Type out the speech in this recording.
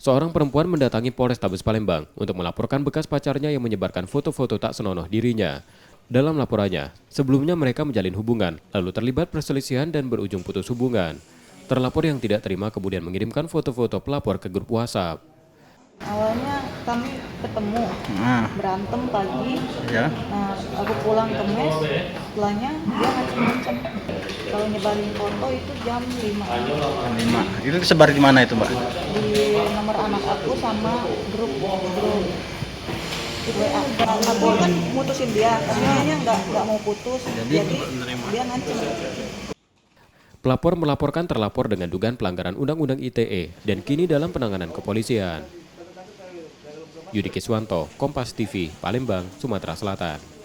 Seorang perempuan mendatangi Polrestabes Palembang untuk melaporkan bekas pacarnya yang menyebarkan foto-foto tak senonoh dirinya. Dalam laporannya, sebelumnya mereka menjalin hubungan, lalu terlibat perselisihan dan berujung putus hubungan. Terlapor yang tidak terima kemudian mengirimkan foto-foto pelapor ke grup WhatsApp. Awalnya kami ketemu, berantem pagi. Ya. Nah, aku pulang ke mes, setelahnya dia ngancam-ngancam. Kalau nyebarin foto itu jam 5 Itu disebar di mana itu, Mbak? di nomor anak aku sama grup WA. Aku kan mutusin dia, karena dia nggak mau putus, jadi dia ngancam. Pelapor melaporkan terlapor dengan dugaan pelanggaran Undang-Undang ITE dan kini dalam penanganan kepolisian. Yudi Kiswanto, Kompas TV, Palembang, Sumatera Selatan.